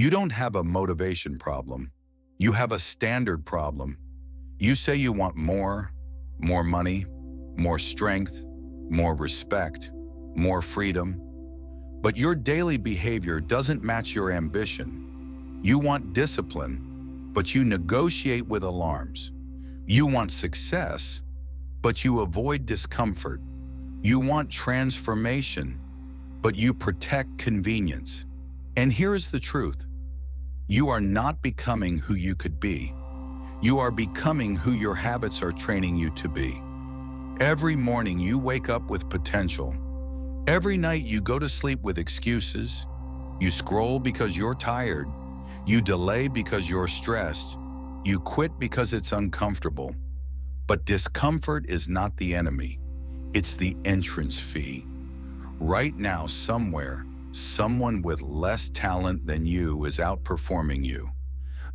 You don't have a motivation problem. You have a standard problem. You say you want more money, more strength, more respect, more freedom. But your daily behavior doesn't match your ambition. You want discipline, but you negotiate with alarms. You want success, but you avoid discomfort. You want transformation, but you protect convenience. And here is the truth. You are not becoming who you could be. You are becoming who your habits are training you to be. Every morning you wake up with potential. Every night you go to sleep with excuses. You scroll because you're tired. You delay because you're stressed. You quit because it's uncomfortable. But discomfort is not the enemy. It's the entrance fee. Right now, somewhere, someone with less talent than you is outperforming you.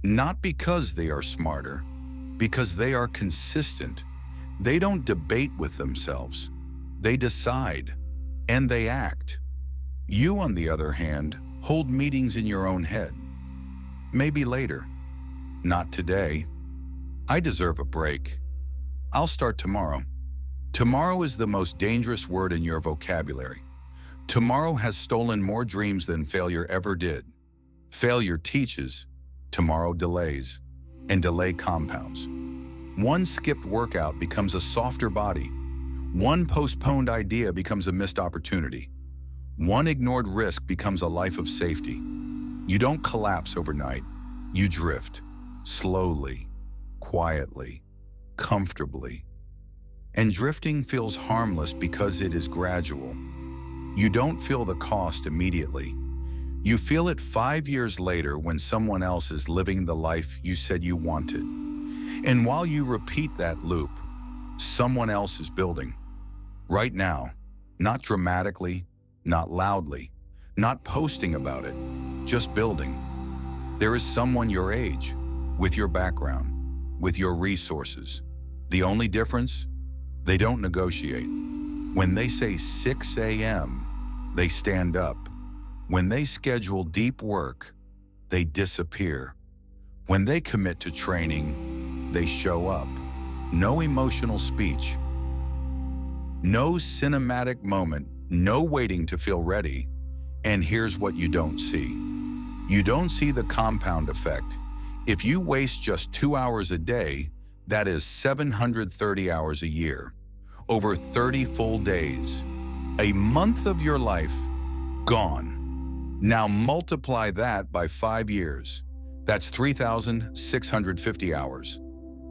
Not because they are smarter, because they are consistent. They don't debate with themselves. They decide, and they act. You, on the other hand, hold meetings in your own head. Maybe later. Not today. I deserve a break. I'll start tomorrow. Tomorrow is the most dangerous word in your vocabulary. Tomorrow has stolen more dreams than failure ever did. Failure teaches, tomorrow delays, and delay compounds. One skipped workout becomes a softer body. One postponed idea becomes a missed opportunity. One ignored risk becomes a life of safety. You don't collapse overnight. You drift, slowly, quietly, comfortably. And drifting feels harmless because it is gradual. You don't feel the cost immediately. You feel it 5 years later when someone else is living the life you said you wanted. And while you repeat that loop, someone else is building. Right now, not dramatically, not loudly, not posting about it, just building. There is someone your age, with your background, with your resources. The only difference? They don't negotiate. When they say 6 a.m., they stand up. When they schedule deep work, they disappear. When they commit to training, they show up. No emotional speech. No cinematic moment, no waiting to feel ready. And here's what you don't see. You don't see the compound effect. If you waste just 2 hours a day, that is 730 hours a year. Over 30 full days. A month of your life, gone. Now multiply that by 5 years. That's 3,650 hours.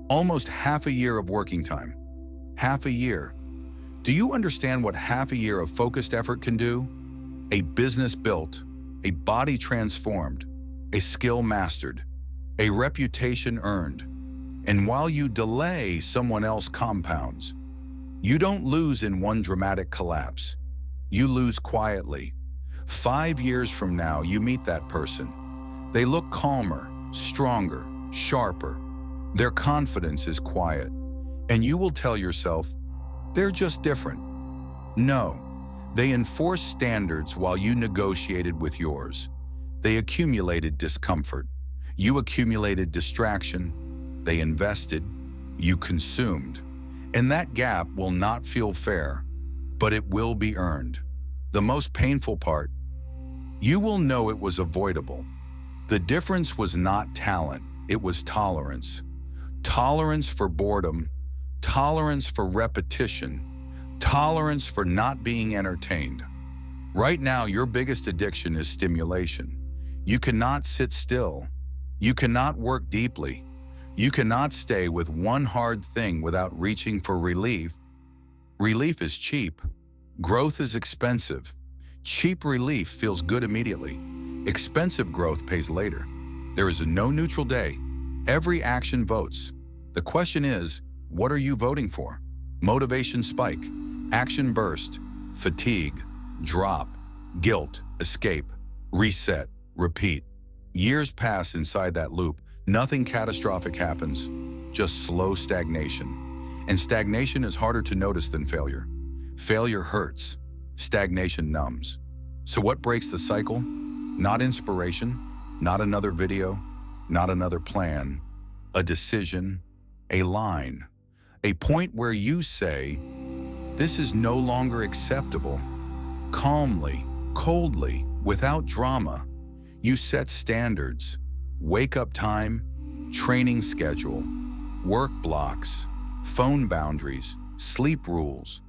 Almost half a year of working time. Half a year. Do you understand what half a year of focused effort can do? A business built, a body transformed, a skill mastered, a reputation earned. And while you delay, someone else compounds. You don't lose in one dramatic collapse. You lose quietly. 5 years from now, you meet that person. They look calmer, stronger, sharper. Their confidence is quiet. And you will tell yourself, they're just different. No, they enforced standards while you negotiated with yours. They accumulated discomfort. You accumulated distraction. They invested. You consumed. And that gap will not feel fair, but it will be earned. The most painful part, you will know it was avoidable. The difference was not talent, it was tolerance. Tolerance for boredom, tolerance for repetition, tolerance for not being entertained. Right now, your biggest addiction is stimulation. You cannot sit still. You cannot work deeply. You cannot stay with one hard thing without reaching for relief. Relief is cheap. Growth is expensive. Cheap relief feels good immediately. Expensive growth pays later. There is no neutral day. Every action votes. The question is, what are you voting for? Motivation spike, action burst, fatigue, drop, guilt, escape, reset, repeat. Years pass inside that loop. Nothing catastrophic happens, just slow stagnation. And stagnation is harder to notice than failure. Failure hurts, stagnation numbs. So what breaks the cycle? Not inspiration, Not another video, not another plan, a decision, a line, a point where you say, this is no longer acceptable. Calmly, coldly, without drama, you set standards, wake up time, training schedule, work blocks, phone boundaries, sleep rules.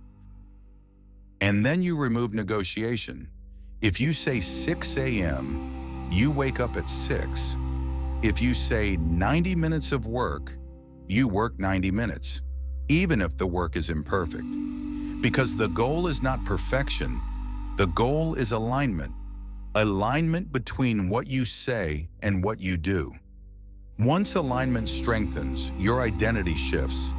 And then you remove negotiation. If you say 6 a.m., you wake up at 6. If you say 90 minutes of work, you work 90 minutes, even if the work is imperfect. Because the goal is not perfection, the goal is alignment. Alignment between what you say and what you do. Once alignment strengthens, your identity shifts,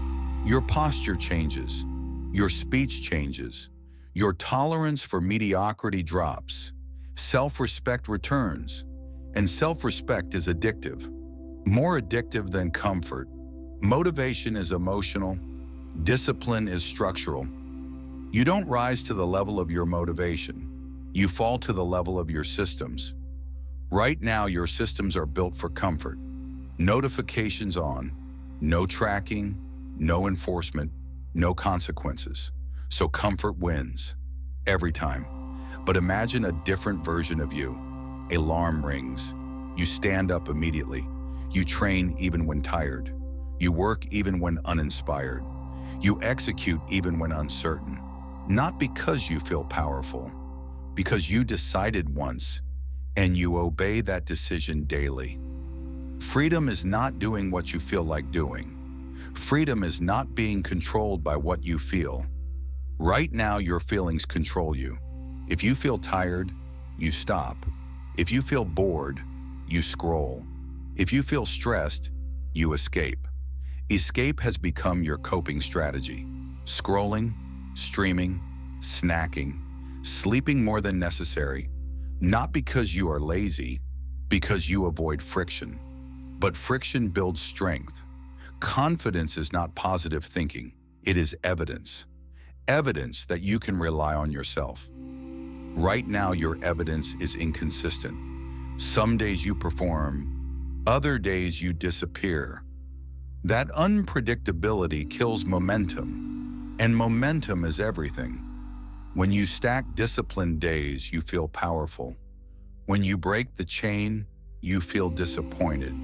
your posture changes, your speech changes, your tolerance for mediocrity drops, self-respect returns, and self-respect is addictive. More addictive than comfort. Motivation is emotional, discipline is structural. You don't rise to the level of your motivation. You fall to the level of your systems. Right now, your systems are built for comfort. Notifications on, no tracking, no enforcement, no consequences. So comfort wins, every time. But imagine a different version of you. Alarm rings. You stand up immediately. You train even when tired. You work even when uninspired. You execute even when uncertain. Not because you feel powerful, because you decided once, and you obey that decision daily. Freedom is not doing what you feel like doing. Freedom is not being controlled by what you feel. Right now, your feelings control you. If you feel tired, you stop. If you feel bored, you scroll. If you feel stressed, you escape. Escape has become your coping strategy. Scrolling, streaming, snacking, sleeping more than necessary, not because you are lazy, because you avoid friction. But friction builds strength. Confidence is not positive thinking, it is evidence. Evidence that you can rely on yourself. Right now, your evidence is inconsistent. Some days you perform, other days you disappear. That unpredictability kills momentum, and momentum is everything. When you stack disciplined days, you feel powerful. When you break the chain, you feel disappointed.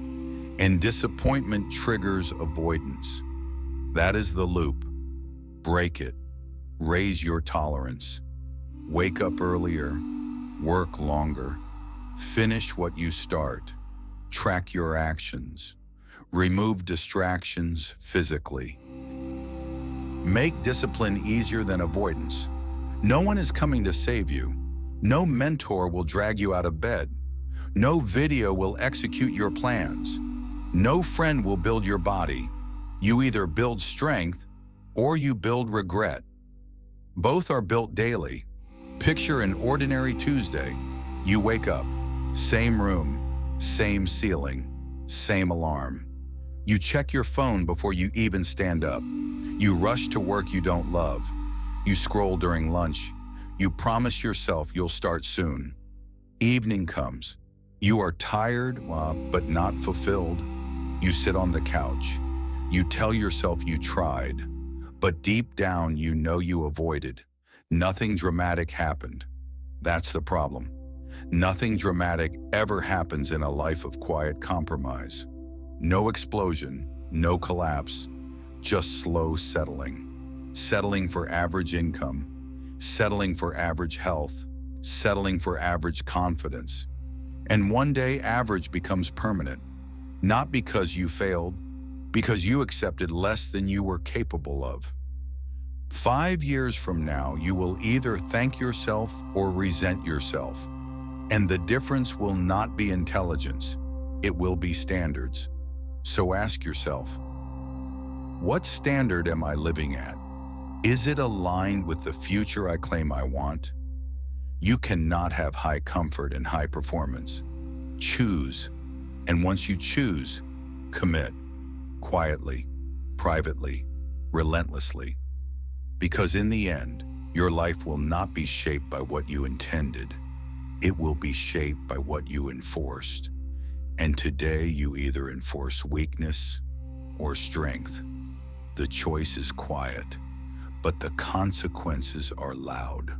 And disappointment triggers avoidance. That is the loop. Break it. Raise your tolerance. Wake up earlier. Work longer. Finish what you start. Track your actions. Remove distractions physically. Make discipline easier than avoidance. No one is coming to save you. No mentor will drag you out of bed. No video will execute your plans. No friend will build your body. You either build strength or you build regret. Both are built daily. Picture an ordinary Tuesday. You wake up, same room, same ceiling, same alarm. You check your phone before you even stand up. You rush to work you don't love. You scroll during lunch. You promise yourself you'll start soon. Evening comes. You are tired, but not fulfilled. You sit on the couch. You tell yourself you tried, but deep down you know you avoided. Nothing dramatic happened. That's the problem. Nothing dramatic ever happens in a life of quiet compromise. No explosion, no collapse, just slow settling. Settling for average income, settling for average health, settling for average confidence. And one day average becomes permanent, not because you failed, because you accepted less than you were capable of. 5 years from now, you will either thank yourself or resent yourself. And the difference will not be intelligence, it will be standards. So ask yourself, what standard am I living at? Is it aligned with the future I claim I want? You cannot have high comfort and high performance. Choose, and once you choose, commit. Quietly, privately, relentlessly. Because in the end, your life will not be shaped by what you intended. It will be shaped by what you enforced. And today you either enforce weakness or strength. The choice is quiet, but the consequences are loud.